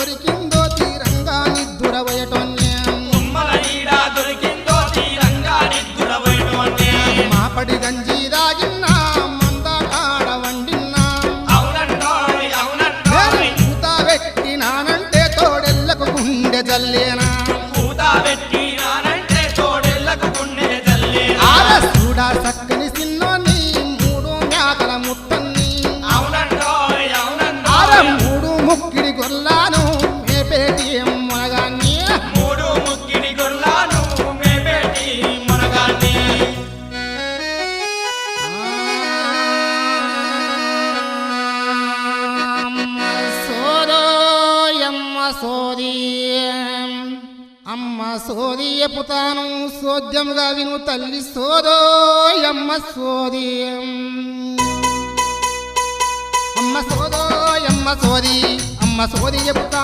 దొరికిందో తీరంగా నిద్దురవయటోన్యం తుమ్మల ఈడ దొరికిందో తీరంగా నిద్దురవయటోన్యం మాపడి గంజి దాగిన్నా మంద కాడ వండిన్నా అవునండోయ్ అవునండోయ్ పూత పెట్టినానంటే తోడెల్లకు గుండె జల్లేనా పూత పెట్టినానంటే తోడెల్లకు గుండె జల్లేనా చూడా చక్కని సిన్నోని మూడు మేకల ముట్టన్ని అవునండోయ్ అవునండోయ్ మూడు ముక్కిడి గొల్లాను మేపేటి మునగాన్ని మూడు ముక్కిడి గొల్లాను మేపేటి మునగాన్ని అమ్మ సోది ఎప్పుతాను సోద్యముగా విను తల్లి సోదోయమ్మ సోది అమ్మ సోదోయమ్మ సోది అమ్మ సోది ఎప్పుతాను